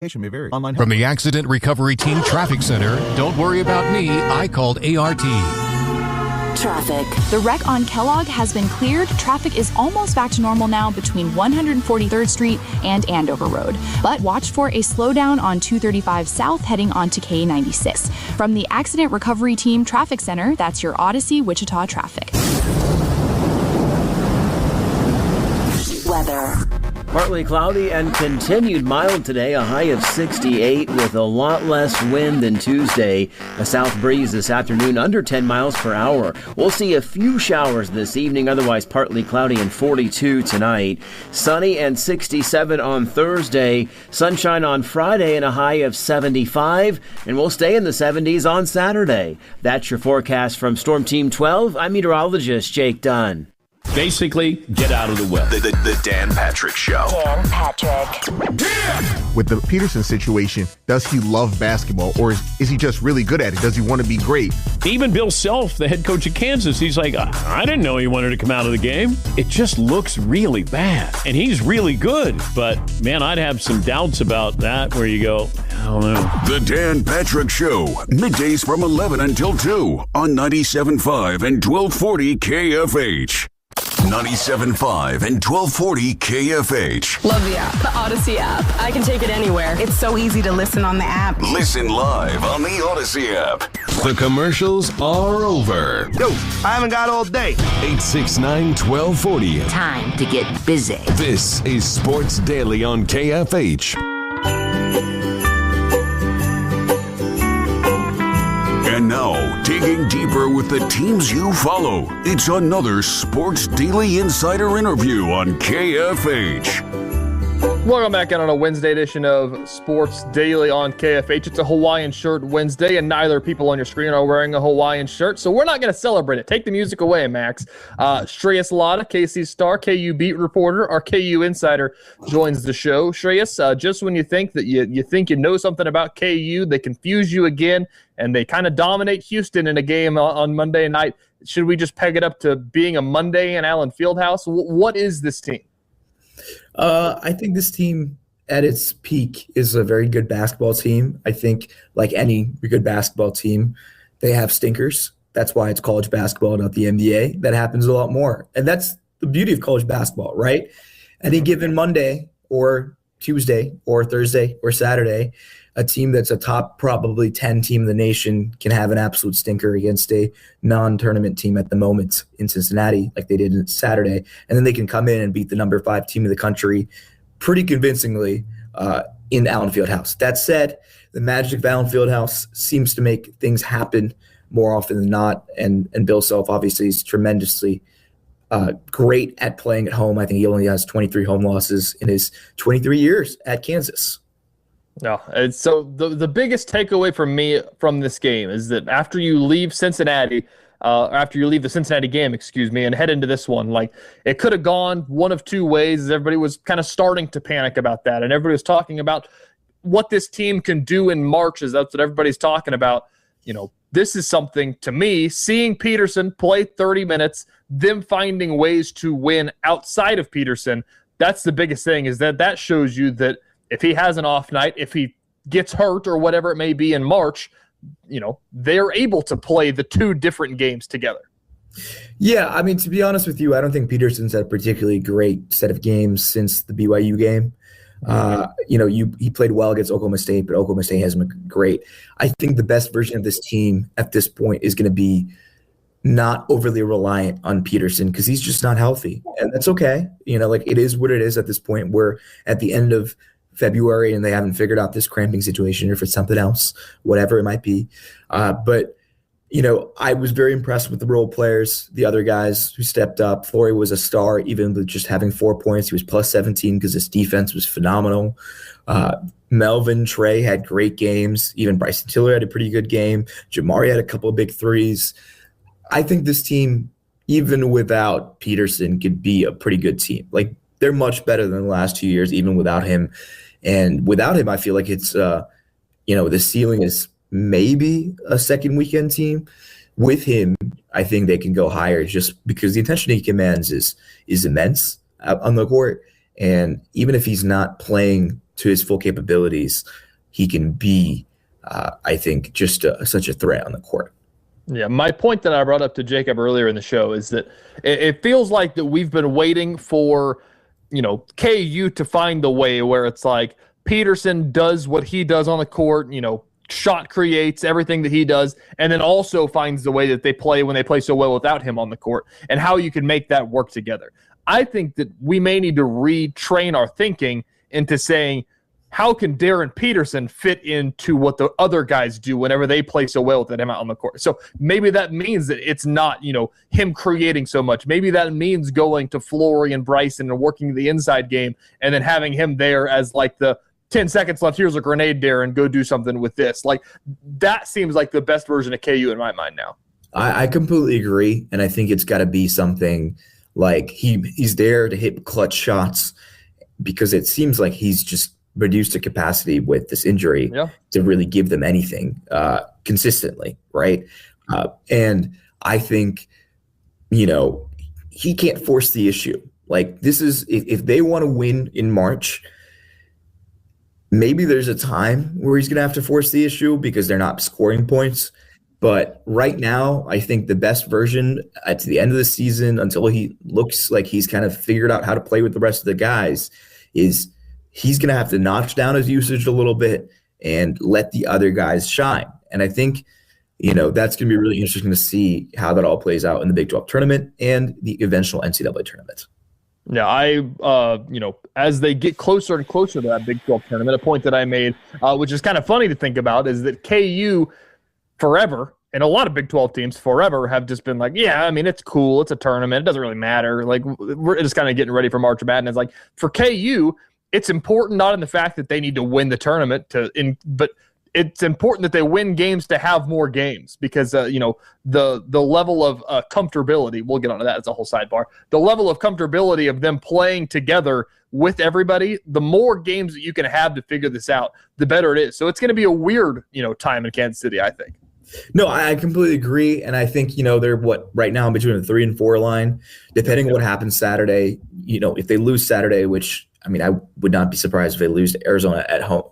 May vary. Online From the Accident Recovery Team Traffic Center, don't worry about me, I called ART. Traffic. The wreck on Kellogg has been cleared. Traffic is almost back to normal now between 143rd Street and Andover Road. But watch for a slowdown on 235 South heading onto K96. From the Accident Recovery Team Traffic Center, that's your Odyssey Wichita traffic. Weather. Partly cloudy and continued mild today, a high of 68 with a lot less wind than Tuesday. A south breeze this afternoon under 10 miles per hour. We'll see a few showers this evening, otherwise partly cloudy and 42 tonight. Sunny and 67 on Thursday. Sunshine on Friday and a high of 75. And we'll stay in the 70s on Saturday. That's your forecast from Storm Team 12. I'm meteorologist Jake Dunn. Basically, get out of the way. The Dan Patrick Show. Dan Patrick. With the Peterson situation, does he love basketball, or is he just really good at it? Does he want to be great? Even Bill Self, the head coach of Kansas, he's like, I didn't know he wanted to come out of the game. It just looks really bad. And he's really good. But, man, I'd have some doubts about that where you go, I don't know. The Dan Patrick Show. Middays from 11 until 2 on 97.5 and 1240 KFH. 97.5 and 1240 KFH. Love the app. The Odyssey app. I can take it anywhere. It's so easy to listen on the app. Listen live on the Odyssey app. The commercials are over. Yo, I haven't got all day. 869-1240. Time to get busy. This is Sports Daily on KFH. And now, digging deeper with the teams you follow, it's another Sports Daily Insider interview on KFH. Welcome back in on a Wednesday edition of Sports Daily on KFH. It's a Hawaiian shirt Wednesday, and neither people on your screen are wearing a Hawaiian shirt, so we're not going to celebrate it. Take the music away, Max. Shreyas Laddha, KC Star, KU beat reporter, our KU insider, joins the show. Shreyas, just when you think that you think you know something about KU, they confuse you again, and they kind of dominate Houston in a game on Monday night. Should we just peg it up to being a Monday in Allen Fieldhouse? What is this team? I think this team at its peak is a very good basketball team. I think, like any good basketball team, they have stinkers. That's why it's college basketball, not the NBA. That happens a lot more. And that's the beauty of college basketball, right? Any given Monday or Tuesday or Thursday or Saturday, a team that's a top probably 10 team in the nation can have an absolute stinker against a non-tournament team at the moment in Cincinnati, like they did on Saturday. And then they can come in and beat the number 5 team in the country pretty convincingly in Allen Fieldhouse. That said, the magic of Allen Fieldhouse seems to make things happen more often than not. And Bill Self obviously is tremendously great at playing at home. I think he only has 23 home losses in his 23 years at Kansas. No, and so the biggest takeaway from me from this game is that after you leave Cincinnati, after you leave the Cincinnati game, and head into this one, like it could have gone one of two ways. Everybody was kind of starting to panic about that, and everybody was talking about what this team can do in March. That's what everybody's talking about. You know, this is something to me. Seeing Peterson play 30 minutes, them finding ways to win outside of Peterson. That's the biggest thing. Is that shows you that. If he has an off night, if he gets hurt or whatever it may be in March, you know, they're able to play the two different games together. Yeah, I mean, to be honest with you, I don't think Peterson's had a particularly great set of games since the BYU game. He played well against Oklahoma State, but Oklahoma State hasn't been great. I think the best version of this team at this point is going to be not overly reliant on Peterson because he's just not healthy. And that's okay. You know, like it is what it is at this point. We're at the end of February and they haven't figured out this cramping situation or if it's something else, whatever it might be. But, you know, I was very impressed with the role players, the other guys who stepped up. Flory was a star, even with just having 4 points. He was plus 17 because his defense was phenomenal. Melvin, Trey had great games. Even Bryson Tiller had a pretty good game. Jamari had a couple of big threes. I think this team, even without Peterson, could be a pretty good team. Like, they're much better than the last 2 years, even without him. And without him, I feel like it's, the ceiling is maybe a second weekend team. With him, I think they can go higher just because the attention he commands is immense on the court. And even if he's not playing to his full capabilities, he can be, I think, just such a threat on the court. Yeah, my point that I brought up to Jacob earlier in the show is that it feels like that we've been waiting for, KU to find the way where it's like Peterson does what he does on the court, shot creates everything that he does, and then also finds the way that they play when they play so well without him on the court, and how you can make that work together. I think that we may need to retrain our thinking into saying, how can Darren Peterson fit into what the other guys do whenever they play so well with him out on the court? So maybe that means that it's not, him creating so much. Maybe that means going to Flory and Bryson and working the inside game and then having him there as like the 10 seconds left, here's a grenade, Darren, go do something with this. Like, that seems like the best version of KU in my mind now. I completely agree, and I think it's got to be something like he's there to hit clutch shots, because it seems like he's just reduced to capacity with this injury to really give them anything consistently, right? And I think, he can't force the issue. Like, this is, if they want to win in March, maybe there's a time where he's going to have to force the issue because they're not scoring points. But right now, I think the best version at the end of the season, until he looks like he's kind of figured out how to play with the rest of the guys, is he's going to have to notch down his usage a little bit and let the other guys shine. And I think, that's going to be really interesting to see how that all plays out in the Big 12 tournament and the eventual NCAA tournament. Yeah, as they get closer and closer to that Big 12 tournament, a point that I made, which is kind of funny to think about, is that KU forever, and a lot of Big 12 teams forever, have just been like, yeah, I mean, it's cool, it's a tournament, it doesn't really matter. Like, we're just kind of getting ready for March Madness. Like, for KU, it's important not in the fact that they need to win the tournament, but it's important that they win games to have more games, because the level of comfortability, we'll get onto that, it's a whole sidebar, the level of comfortability of them playing together with everybody, the more games that you can have to figure this out, the better it is. So it's going to be a weird time in Kansas City, I think. No, I completely agree, and I think they're right now between the 3 and 4 line, depending on what happens Saturday. If they lose Saturday, which I would not be surprised if they lose to Arizona at home,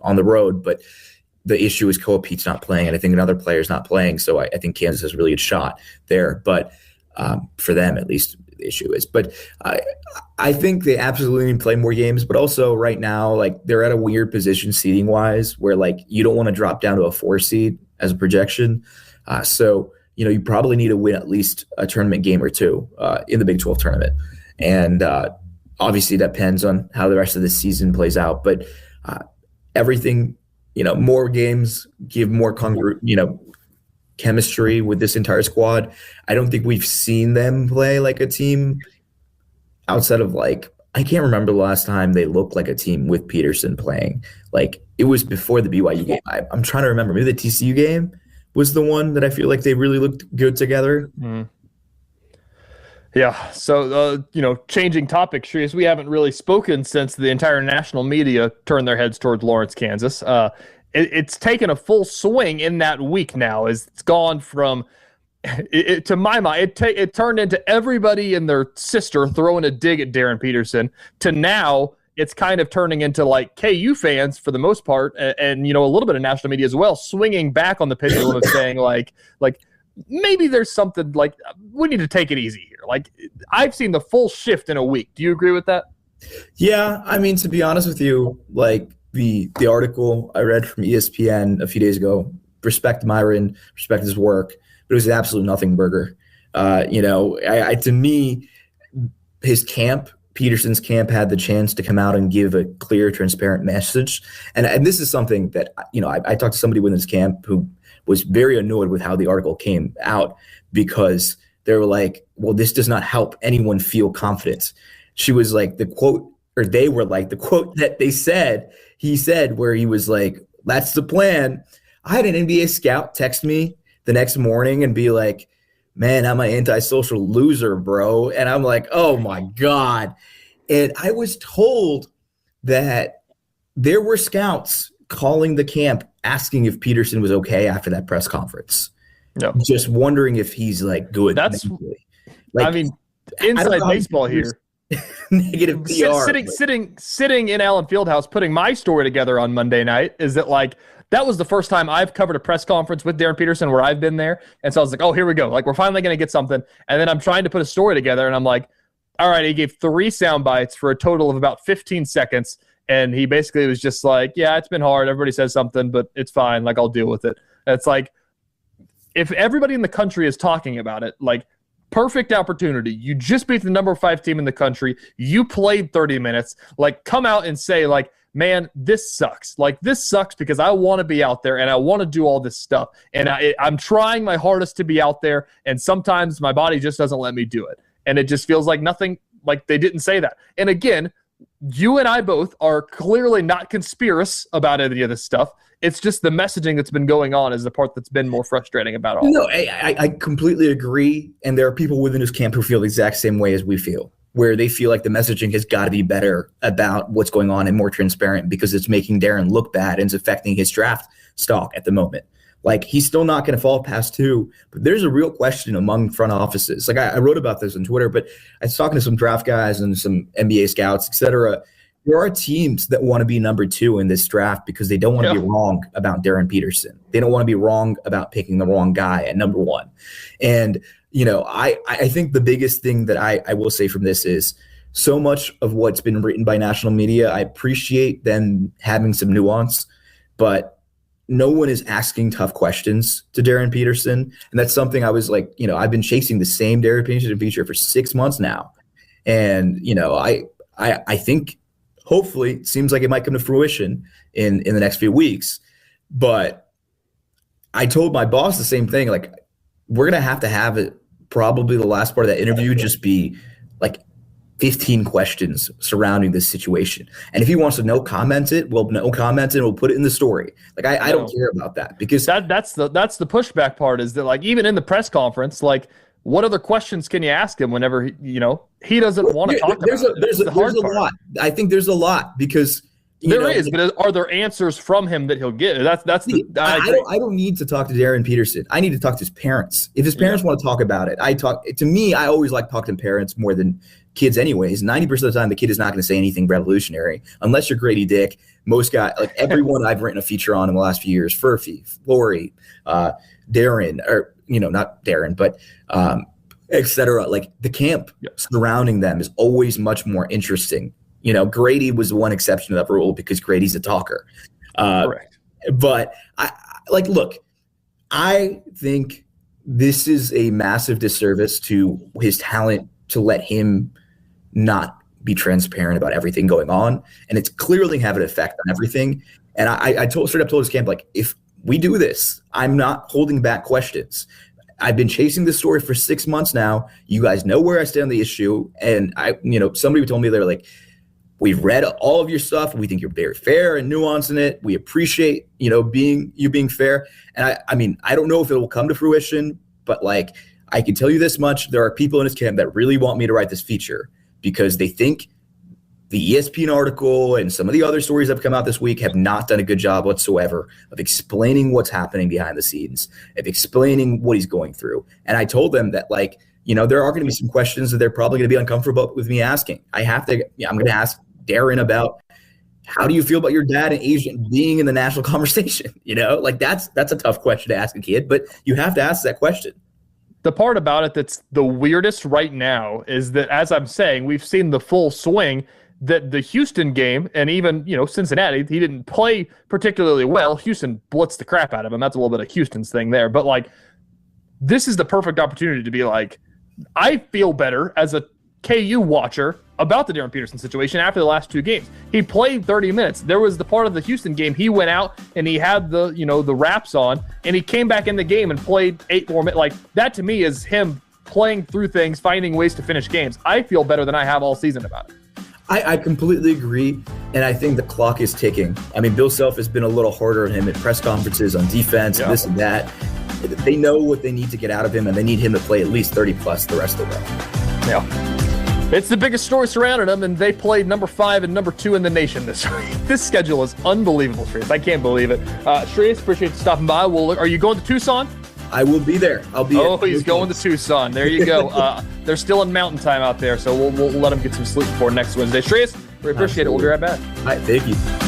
on the road, but the issue is Koa Pete's not playing, and I think another player's not playing, so I think Kansas has a really good shot there. But for them, at least, the issue is. But I think they absolutely need to play more games, but also right now, like, they're at a weird position seeding-wise where, like, you don't want to drop down to a 4 seed as a projection. So, you probably need to win at least a tournament game or two in the Big 12 tournament. And obviously that depends on how the rest of the season plays out. But everything, more games give more chemistry with this entire squad. I don't think we've seen them play like a team outside of, like, I can't remember the last time they looked like a team with Peterson playing. Like, it was before the BYU game. I'm trying to remember. Maybe the TCU game was the one that I feel like they really looked good together. Mm. Yeah. So, changing topics, Shreyas, we haven't really spoken since the entire national media turned their heads towards Lawrence, Kansas. It's taken a full swing in that week now. It's gone from, to my mind, it turned into everybody and their sister throwing a dig at Darren Peterson, to now it's kind of turning into, like, KU fans for the most part, and a little bit of national media as well, swinging back on the pendulum of saying like maybe there's something, like, we need to take it easy here. Like, I've seen the full shift in a week. Do you agree with that? Yeah, to be honest with you, like, the article I read from ESPN a few days ago, respect Myron, respect his work, but it was an absolute nothing burger. To me, his camp, Peterson's camp, had the chance to come out and give a clear, transparent message. And this is something that, I talked to somebody within his camp who was very annoyed with how the article came out, because they were like, well, this does not help anyone feel confident. She was like, they were like, the quote that he said, where he was like, that's the plan. I had an NBA scout text me the next morning and be like, man, I'm an antisocial loser, bro. And I'm like, oh my God. And I was told that there were scouts calling the camp asking if Peterson was okay after that press conference. No. Just wondering if he's, like, good. That's, like, inside baseball here. negative PR. Sitting in Allen Fieldhouse, putting my story together on Monday night is that like that was the first time I've covered a press conference with Darren Peterson where I've been there, and so I was like, oh, here we go, like we're finally gonna get something, and then I'm trying to put a story together, and I'm like, all right, he gave 3 sound bites for a total of about 15 seconds, and he basically was just like, yeah, it's been hard, everybody says something, but it's fine, like I'll deal with it. And it's like, if everybody in the country is talking about it, like, perfect opportunity. You just beat the number 5 team in the country. You played 30 minutes. Like, come out and say, like, man, this sucks. Like, this sucks because I want to be out there and I want to do all this stuff. And I'm trying my hardest to be out there, and sometimes my body just doesn't let me do it. And it just feels like nothing, like they didn't say that. And again, you and I both are clearly not conspiracious about any of this stuff. It's just the messaging that's been going on is the part that's been more frustrating about all. No, I completely agree. And there are people within this camp who feel the exact same way as we feel, where they feel like the messaging has got to be better about what's going on and more transparent because it's making Darren look bad and it's affecting his draft stock at the moment. Like, he's still not going to fall past 2, but there's a real question among front offices. Like, I wrote about this on Twitter, but I was talking to some draft guys and some NBA scouts, et cetera. There are teams that want to be number 2 in this draft because they don't want to be wrong about Darren Peterson. They don't want to be wrong about picking the wrong guy at number 1. And, you know, I think the biggest thing that I will say from this is so much of what's been written by national media, I appreciate them having some nuance, but no one is asking tough questions to Darren Peterson. And that's something I was like, you know, I've been chasing the same Darren Peterson feature for 6 months now. And, you know, I think hopefully it seems like it might come to fruition in the next few weeks. But I told my boss the same thing. Like, we're going to have it, probably the last part of that interview, just be like 15 questions surrounding this situation. And if he wants to no comment it, we'll no comment it and we'll put it in the story. Like, I don't care about that because that's the pushback part is that, like, even in the press conference, like, what other questions can you ask him whenever he doesn't want to talk about it? There's a lot. I think there's a lot because but are there answers from him that he'll get? I don't need to talk to Darren Peterson. I need to talk to his parents. If his parents want to talk about it, I always like talking to parents more than kids anyways. 90% of the time, the kid is not going to say anything revolutionary unless you're Grady Dick. Most guys, like everyone I've written a feature on in the last few years, Furphy, Flory, Darren, or, not Darren, but et cetera. Like, the camp surrounding them is always much more interesting. Grady was one exception to that rule because Grady's a talker. Correct. But I think this is a massive disservice to his talent to let him not be transparent about everything going on. And it's clearly having an effect on everything. And I straight up told his camp, like, if we do this, I'm not holding back questions. I've been chasing this story for 6 months now. You guys know where I stand on the issue. And somebody told me, they were like, we've read all of your stuff. We think you're very fair and nuanced in it. We appreciate, being fair. And I don't know if it will come to fruition, but like, I can tell you this much. There are people in his camp that really want me to write this feature because they think the ESPN article and some of the other stories that have come out this week have not done a good job whatsoever of explaining what's happening behind the scenes, of explaining what he's going through. And I told them that, like, there are going to be some questions that they're probably going to be uncomfortable with me asking. I'm going to ask Darren about, how do you feel about your dad and agent being in the national conversation? Like, that's a tough question to ask a kid, but you have to ask that question. The part about it that's the weirdest right now is that, as I'm saying, we've seen the full swing that the Houston game, and even, Cincinnati, he didn't play particularly well. Houston blitzed the crap out of him. That's a little bit of Houston's thing there. But, like, this is the perfect opportunity to be like, I feel better as a KU watcher about the Darren Peterson situation after the last 2 games. He played 30 minutes. There was the part of the Houston game, he went out and he had the wraps on, and he came back in the game and played 8 more minutes. Like, that to me is him playing through things, finding ways to finish games. I feel better than I have all season about it. I completely agree, and I think the clock is ticking. Bill Self has been a little harder on him at press conferences on defense and this and that. They know what they need to get out of him, and they need him to play at least 30-plus the rest of the way. Yeah. It's the biggest story surrounding them, and they played number 5 and number 2 in the nation this week. This schedule is unbelievable, Shreyas. I can't believe it. Shreyas, appreciate you stopping by. Are you going to Tucson? I will be there. I'll be. Oh, he's going to Tucson. There you go. They're still in mountain time out there, so we'll let him get some sleep before next Wednesday. Shreyas, we appreciate it. We'll be right back. All right, thank you.